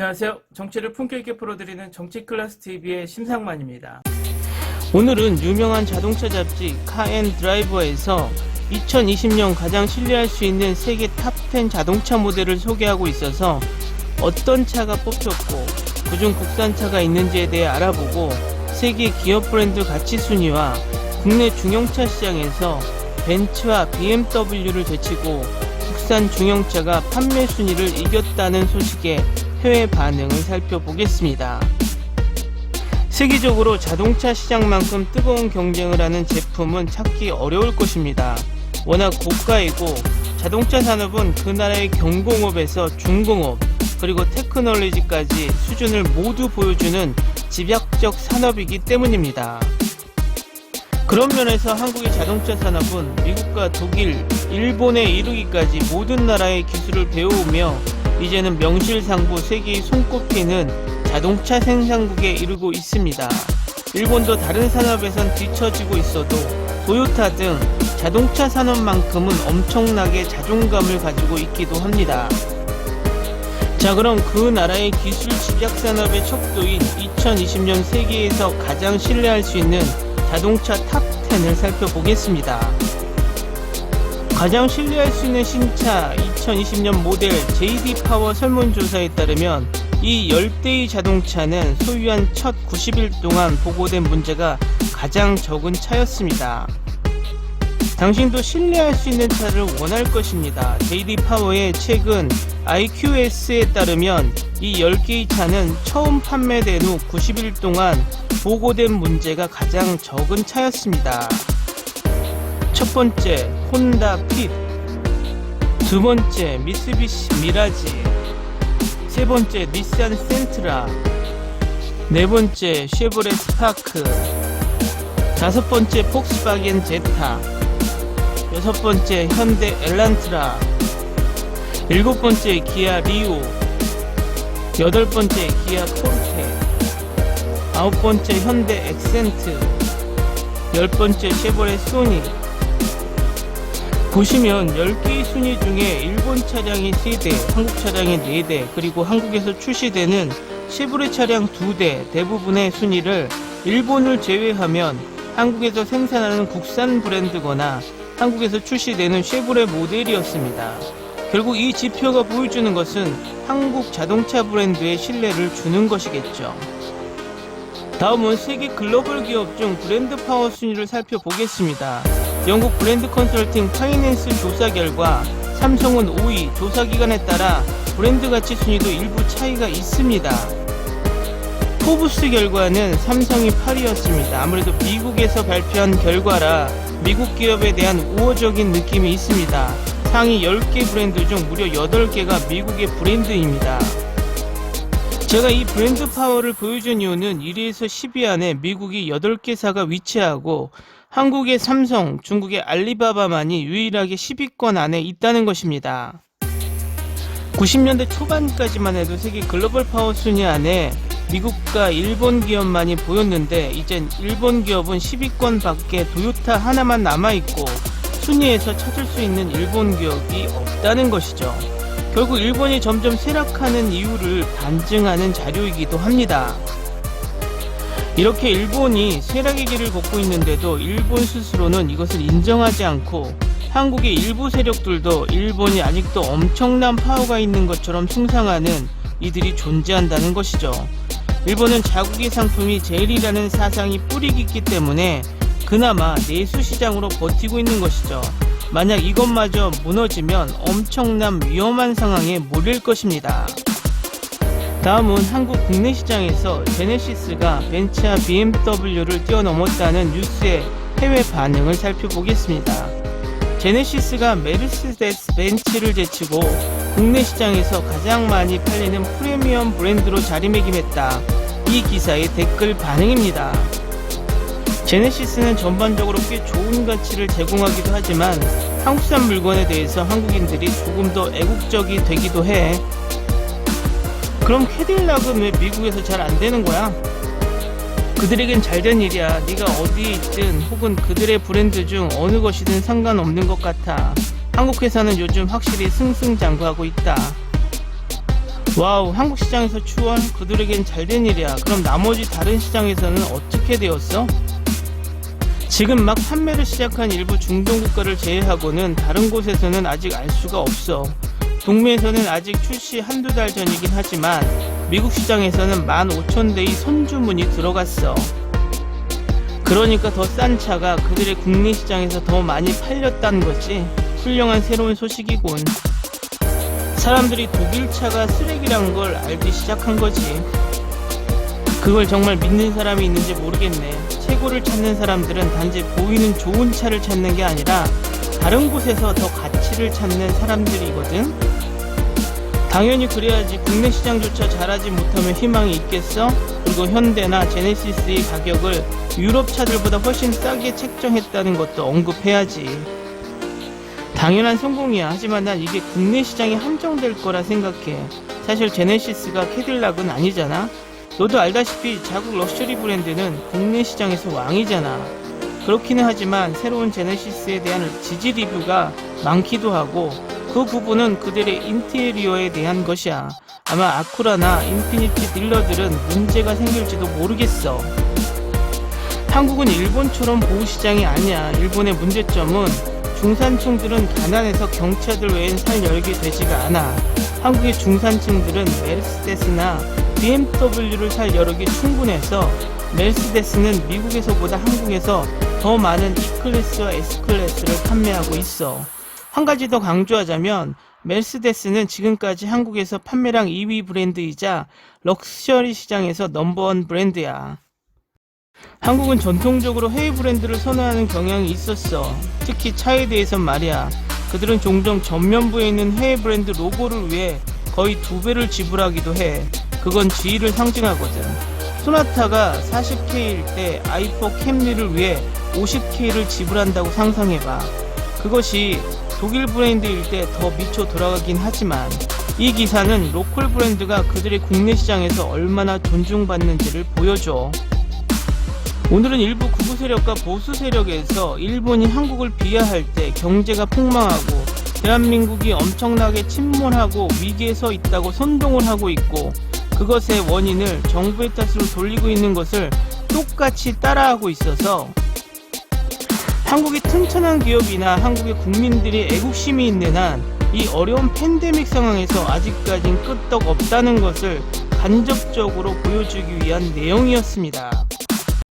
안녕하세요. 정치를 품격 있게 풀어드리는 정치클래스TV의 심상만입니다. 오늘은 유명한 자동차 잡지 카앤드라이버에서 2020년 가장 신뢰할 수 있는 세계 탑10 자동차 모델을 소개하고 있어서 어떤 차가 뽑혔고 그중 국산차가 있는지에 대해 알아보고 세계 기업 브랜드 가치 순위와 국내 중형차 시장에서 벤츠와 BMW를 제치고 국산 중형차가 판매 순위를 이겼다는 소식에 해외 반응을 살펴보겠습니다. 세계적으로 자동차 시장만큼 뜨거운 경쟁을 하는 제품은 찾기 어려울 것입니다. 워낙 고가이고 자동차 산업은 그 나라의 경공업에서 중공업 그리고 테크놀로지까지 수준을 모두 보여주는 집약적 산업이기 때문입니다. 그런 면에서 한국의 자동차 산업은 미국과 독일, 일본에 이르기까지 모든 나라의 기술을 배워오며 이제는 명실상부 세계의 손꼽히는 자동차 생산국에 이르고 있습니다. 일본도 다른 산업에선 뒤처지고 있어도 토요타 등 자동차 산업만큼은 엄청나게 자존감을 가지고 있기도 합니다. 자, 그럼 그 나라의 기술 집약 산업의 척도인 2020년 세계에서 가장 신뢰할 수 있는 자동차 탑10을 살펴보겠습니다. 가장 신뢰할 수 있는 신차 2020년 모델 JD 파워 설문조사에 따르면 이 10대의 자동차는 소유한 첫 90일 동안 보고된 문제가 가장 적은 차였습니다. 당신도 신뢰할 수 있는 차를 원할 것입니다. JD 파워의 최근 IQS에 따르면 이 10개의 차는 처음 판매된 후 90일 동안 보고된 문제가 가장 적은 차였습니다. 첫 번째, 혼다 핏. 두 번째, 미쓰비시 미라지. 세 번째, 닛산 센트라. 네 번째, 쉐보레 스파크. 다섯 번째, 폭스바겐 제타. 여섯 번째, 현대 엘란트라. 일곱 번째, 기아 리오. 여덟 번째, 기아 포르테. 아홉 번째, 현대 엑센트. 열 번째, 쉐보레 소니. 보시면 10개의 순위 중에 일본 차량이 3대, 한국 차량이 4대, 그리고 한국에서 출시되는 쉐보레 차량 2대 대부분의 순위를 일본을 제외하면 한국에서 생산하는 국산 브랜드거나 한국에서 출시되는 쉐보레 모델이었습니다. 결국 이 지표가 보여주는 것은 한국 자동차 브랜드의 신뢰를 주는 것이겠죠. 다음은 세계 글로벌 기업 중 브랜드 파워 순위를 살펴보겠습니다. 영국 브랜드 컨설팅 파이낸스 조사 결과 삼성은 5위, 조사기관에 따라 브랜드 가치 순위도 일부 차이가 있습니다. 포브스 결과는 삼성이 8위였습니다. 아무래도 미국에서 발표한 결과라 미국 기업에 대한 우호적인 느낌이 있습니다. 상위 10개 브랜드 중 무려 8개가 미국의 브랜드입니다. 제가 이 브랜드 파워를 보여준 이유는 1위에서 10위 안에 미국이 8개사가 위치하고 한국의 삼성, 중국의 알리바바만이 유일하게 10위권 안에 있다는 것입니다. 90년대 초반까지만 해도 세계 글로벌 파워 순위 안에 미국과 일본 기업만이 보였는데 이젠 일본 기업은 10위권 밖에 토요타 하나만 남아있고 순위에서 찾을 수 있는 일본 기업이 없다는 것이죠. 결국 일본이 점점 쇠락하는 이유를 반증하는 자료이기도 합니다. 이렇게 일본이 쇠락의 길을 걷고 있는데도 일본 스스로는 이것을 인정하지 않고 한국의 일부 세력들도 일본이 아직도 엄청난 파워가 있는 것처럼 숭상하는 이들이 존재한다는 것이죠. 일본은 자국의 상품이 제일이라는 사상이 뿌리 깊기 때문에 그나마 내수 시장으로 버티고 있는 것이죠. 만약 이것마저 무너지면 엄청난 위험한 상황에 몰릴 것입니다. 다음은 한국 국내 시장에서 제네시스가 벤츠와 BMW를 뛰어넘었다는 뉴스의 해외 반응을 살펴보겠습니다. 제네시스가 메르세데스 벤츠를 제치고 국내 시장에서 가장 많이 팔리는 프리미엄 브랜드로 자리매김했다. 이 기사의 댓글 반응입니다. 제네시스는 전반적으로 꽤 좋은 가치를 제공하기도 하지만 한국산 물건에 대해서 한국인들이 조금 더 애국적이 되기도 해. 그럼 캐딜락은 왜 미국에서 잘 안되는 거야? 그들에겐 잘된 일이야. 네가 어디에 있든 혹은 그들의 브랜드 중 어느 것이든 상관없는 것 같아. 한국 회사는 요즘 확실히 승승장구하고 있다. 와우, 한국 시장에서 추월? 그들에겐 잘된 일이야. 그럼 나머지 다른 시장에서는 어떻게 되었어? 지금 막 판매를 시작한 일부 중동 국가를 제외하고는 다른 곳에서는 아직 알 수가 없어. 북미에서는 아직 출시 한두 달 전이긴 하지만 미국 시장에서는 15,000대의 선주문이 들어갔어. 그러니까 더 싼 차가 그들의 국내 시장에서 더 많이 팔렸다는 거지. 훌륭한 새로운 소식이군. 사람들이 독일 차가 쓰레기란 걸 알기 시작한 거지. 그걸 정말 믿는 사람이 있는지 모르겠네. 최고를 찾는 사람들은 단지 보이는 좋은 차를 찾는 게 아니라 다른 곳에서 더 가치를 찾는 사람들이거든. 당연히 그래야지. 국내 시장조차 잘하지 못하면 희망이 있겠어? 그리고 현대나 제네시스의 가격을 유럽 차들보다 훨씬 싸게 책정했다는 것도 언급해야지. 당연한 성공이야. 하지만 난 이게 국내 시장에 한정될 거라 생각해. 사실 제네시스가 캐딜락은 아니잖아. 너도 알다시피 자국 럭셔리 브랜드는 국내 시장에서 왕이잖아. 그렇기는 하지만 새로운 제네시스에 대한 지지 리뷰가 많기도 하고 그 부분은 그들의 인테리어에 대한 것이야. 아마 아쿠라나 인피니티 딜러들은 문제가 생길지도 모르겠어. 한국은 일본처럼 보호시장이 아니야. 일본의 문제점은 중산층들은 가난해서 경차들 외엔 살 여력이 되지가 않아. 한국의 중산층들은 메르세데스나 BMW를 살 여력이 충분해서 메르세데스는 미국에서보다 한국에서 더 많은 E클래스와 S클래스를 판매하고 있어. 한 가지 더 강조하자면 메르세데스는 지금까지 한국에서 판매량 2위 브랜드이자 럭셔리 시장에서 넘버원 브랜드야. 한국은 전통적으로 해외 브랜드를 선호하는 경향이 있었어. 특히 차에 대해선 말이야. 그들은 종종 전면부에 있는 해외 브랜드 로고를 위해 거의 2배를 지불하기도 해. 그건 지위를 상징하거든. 소나타가 40K일 때 i4 캠리를 위해 50K를 지불한다고 상상해봐. 그것이 독일 브랜드일 때 더 미쳐 돌아가긴 하지만 이 기사는 로컬 브랜드가 그들의 국내 시장에서 얼마나 존중받는지를 보여줘. 오늘은 일부 극우 세력과 보수 세력에서 일본이 한국을 비하할 때 경제가 폭망하고 대한민국이 엄청나게 침몰하고 위기에 서 있다고 선동을 하고 있고 그것의 원인을 정부의 탓으로 돌리고 있는 것을 똑같이 따라하고 있어서 한국이 튼튼한 기업이나 한국의 국민들이 애국심이 있는 한 이 어려운 팬데믹 상황에서 아직까진 끄떡 없다는 것을 간접적으로 보여주기 위한 내용이었습니다.